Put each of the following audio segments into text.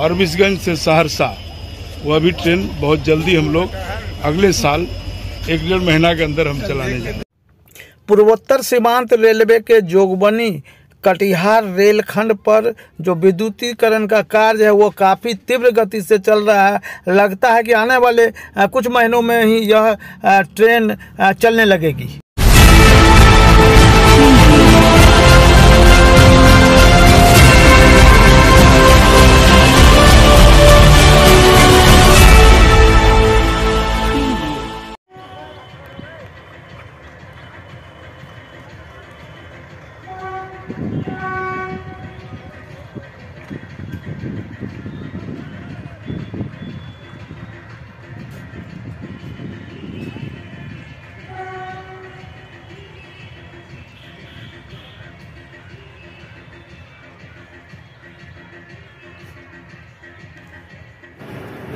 फारबिसगंज से सहरसा, वह भी ट्रेन बहुत जल्दी हम लोग अगले साल 1-1.5 महीना के अंदर हम चलाने जा रहे हैं। पूर्वोत्तर सीमांत रेलवे के जोगबनी कटिहार रेलखंड पर जो विद्युतीकरण का कार्य है वो काफ़ी तीव्र गति से चल रहा है। लगता है कि आने वाले कुछ महीनों में ही यह ट्रेन चलने लगेगी।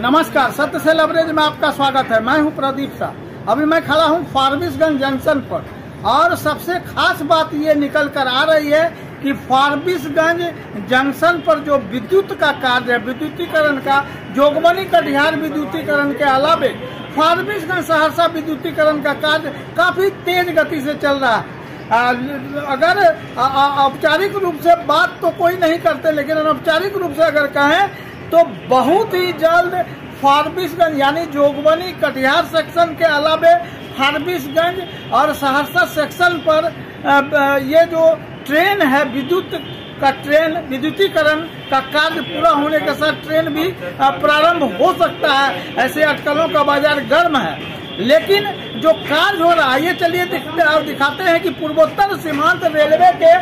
नमस्कार, सत्य से लवरेज में आपका स्वागत है। मैं हूं प्रदीप शाह। अभी मैं खड़ा हूं फारबिसगंज जंक्शन पर और सबसे खास बात ये निकल कर आ रही है कि फारबिसगंज जंक्शन पर जो विद्युत का कार्य है, विद्युतीकरण का, जोगबनी कटिहार विद्युतीकरण के अलावे फारबिसगंज सहरसा विद्युतीकरण का कार्य काफी तेज गति से चल रहा है। अगर औपचारिक रूप से बात तो कोई नहीं करते, लेकिन अनौपचारिक रूप से अगर कहें तो बहुत ही जल्द फारबिसगंज यानी जोगबनी कटिहार सेक्शन के अलावे फारबिसगंज और सहरसा सेक्शन पर ये जो ट्रेन है विद्युतीकरण का कार्य पूरा होने के साथ ट्रेन भी प्रारंभ हो सकता है। ऐसे अटकलों का बाजार गर्म है, लेकिन जो कार्य हो रहा है ये चलिए दिखाते हैं कि पूर्वोत्तर सीमांत रेलवे के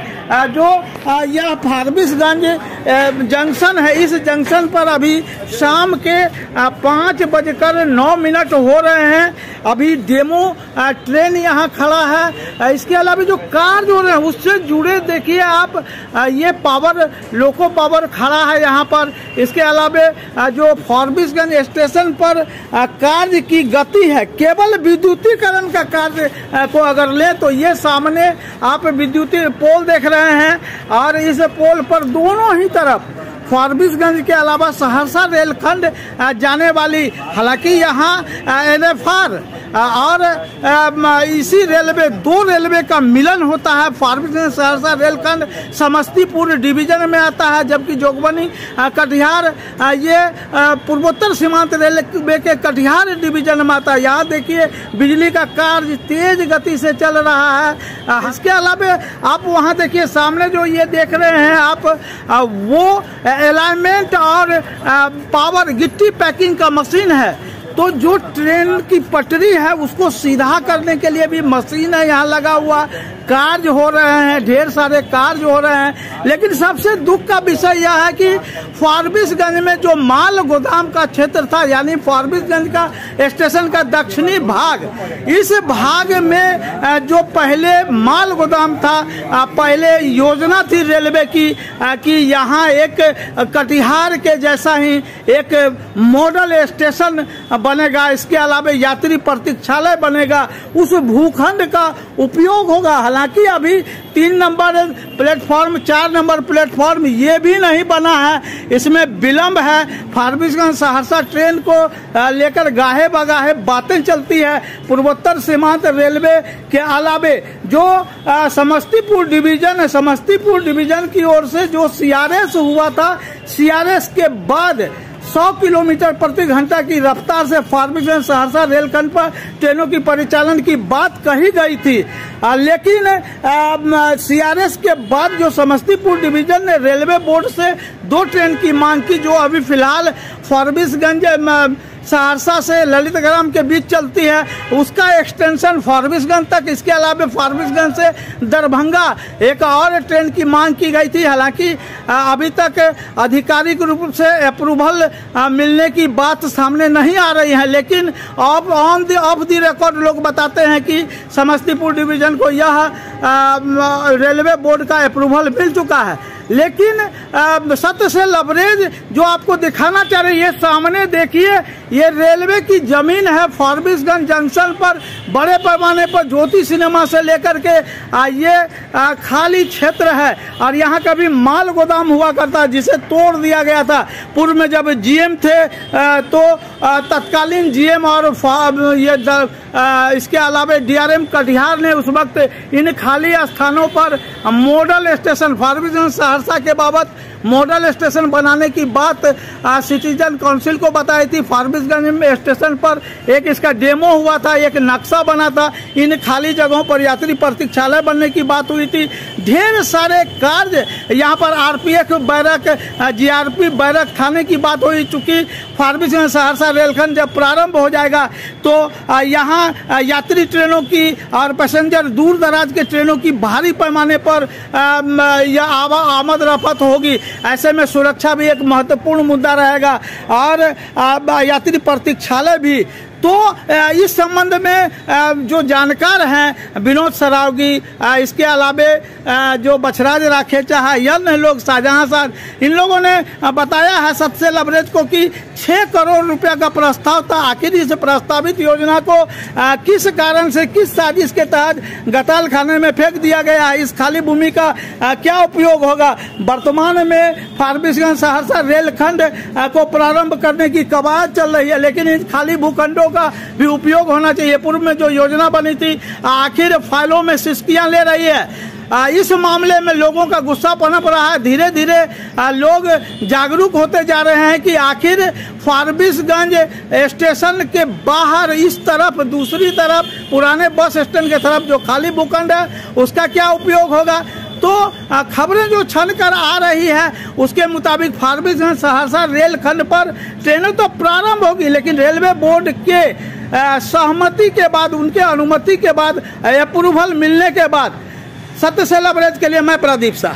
जो यह फारबिसगंज जंक्शन है, इस जंक्शन पर अभी शाम के 5:09 हो रहे हैं। अभी डेमो ट्रेन यहाँ खड़ा है। इसके अलावा जो कार्य हो रहे हैं उससे जुड़े देखिए आप, ये पावर लोको पावर खड़ा है यहाँ पर। इसके अलावा जो फारबिसगंज स्टेशन पर कार्य की गति है, केवल विद्युतीकरण का कार्य को अगर ले तो ये सामने आप विद्युतीय पोल देख रहे हैं और इस पोल पर दोनों ही तरफ फारबिसगंज के अलावा सहरसा रेलखंड जाने वाली, हालांकि यहाँ NFR और इसी रेलवे दो रेलवे का मिलन होता है। फारबिसगंज सहरसा रेलखंड समस्तीपुर डिवीजन में आता है, जबकि जोगबनी कटिहार ये पूर्वोत्तर सीमांत रेलवे के कटिहार डिवीजन में आता है। यहाँ देखिए बिजली का कार्य तेज गति से चल रहा है। इसके अलावा आप वहाँ देखिए सामने जो ये देख रहे हैं आप, वो अलाइनमेंट और पावर गिट्टी पैकिंग का मशीन है। तो जो ट्रेन की पटरी है उसको सीधा करने के लिए भी मशीन है यहाँ लगा हुआ। कार्य हो रहे हैं, ढेर सारे कार्य हो रहे हैं, लेकिन सबसे दुख का विषय यह है कि फारबिसगंज में जो माल गोदाम का क्षेत्र था, यानी फारबिसगंज का स्टेशन का दक्षिणी भाग, इस भाग में जो पहले माल गोदाम था, पहले योजना थी रेलवे की कि यहाँ एक कटिहार के जैसा ही एक मॉडल स्टेशन बनेगा। इसके अलावा यात्री प्रतीक्षालय बनेगा, उस भूखंड का उपयोग होगा। हालांकि अभी 3 नंबर प्लेटफॉर्म, 4 नंबर प्लेटफॉर्म ये भी नहीं बना है, इसमें विलम्ब है। फारबिसगंज सहरसा ट्रेन को लेकर गाहे बगाहे बातें चलती है। पूर्वोत्तर सीमांत रेलवे के अलावे जो समस्तीपुर डिवीजन की ओर से जो CRS हुआ था, CRS के बाद 100 किलोमीटर प्रति घंटा की रफ्तार से फारबिसगंज सहरसा रेलखंड पर ट्रेनों की परिचालन की बात कही गई थी, लेकिन CRS के बाद जो समस्तीपुर डिवीजन ने रेलवे बोर्ड से 2 ट्रेन की मांग की, जो अभी फिलहाल फारबिसगंज सहरसा से ललितग्राम के बीच चलती है, उसका एक्सटेंशन फारबिसगंज तक। इसके अलावा फारबिसगंज से दरभंगा एक और ट्रेन की मांग की गई थी। हालांकि अभी तक आधिकारिक रूप से अप्रूवल मिलने की बात सामने नहीं आ रही है, लेकिन अब ऑफ द रिकॉर्ड लोग बताते हैं कि समस्तीपुर डिवीजन को यह रेलवे बोर्ड का अप्रूवल मिल चुका है। लेकिन सत्य से लबरेज जो आपको दिखाना चाह रहे, ये सामने देखिए, ये रेलवे की जमीन है फारबिसगंज जंक्शन पर। बड़े पैमाने पर ज्योति सिनेमा से लेकर के ये खाली क्षेत्र है और यहाँ कभी माल गोदाम हुआ करता जिसे तोड़ दिया गया था। पूर्व में जब जीएम थे तो तत्कालीन जीएम और ये इसके अलावा डीआरएम कटिहार ने उस वक्त इन खाली स्थानों पर मॉडल स्टेशन फारबिसगंज सहरसा के बाबत मॉडल स्टेशन बनाने की बात सिटीजन काउंसिल को बताई थी। फारबिसगंज में स्टेशन पर एक इसका डेमो हुआ था, एक नक्शा बना था। इन खाली जगहों पर यात्री प्रतीक्षालय बनने की बात हुई थी। ढेर सारे कार्य यहाँ पर आरपीएफ बैरक, जीआरपी बैरक थाने की बात हो चुकी। फारबिसगंज सहरसा रेलखंड जब प्रारंभ हो जाएगा तो यहाँ यात्री ट्रेनों की और पैसेंजर दूर दराज के ट्रेनों की भारी पैमाने पर आमद रफत होगी। ऐसे में सुरक्षा भी एक महत्वपूर्ण मुद्दा रहेगा और यात्री प्रतीक्षालय भी। तो इस संबंध में जो जानकार हैं विनोद सरावगी, इसके अलावे जो बछराज राखेचा है, अन्य लोग, शाहजहां साहब, इन लोगों ने बताया है सत्य से लबरेज को कि 6 करोड़ रुपया का प्रस्ताव था। आखिर इस प्रस्तावित योजना को किस कारण से, किस साजिश के तहत गताल खाने में फेंक दिया गया है? इस खाली भूमि का क्या उपयोग होगा? वर्तमान में फारबिसगंज सहरसा रेलखंड को प्रारंभ करने की कवायद चल रही है, लेकिन इन खाली भूखंडों का भी उपयोग होना चाहिए। पूर्व में जो योजना बनी थी आखिर फाइलों में सिसकियां ले रही है। इस मामले में लोगों का गुस्सा पनप रहा है। धीरे धीरे लोग जागरूक होते जा रहे हैं कि आखिर फारबिसगंज स्टेशन के बाहर इस तरफ, दूसरी तरफ पुराने बस स्टैंड के तरफ जो खाली भूखंड है उसका क्या उपयोग होगा। तो खबरें जो छन कर आ रही है उसके मुताबिक फारबिसगंज सहरसा रेलखंड पर ट्रेनें तो प्रारंभ होगी, लेकिन रेलवे बोर्ड के सहमति के बाद, उनके अनुमति के बाद, अप्रूवल मिलने के बाद। सत्य से लबरेज के लिए मैं प्रदीप शाह।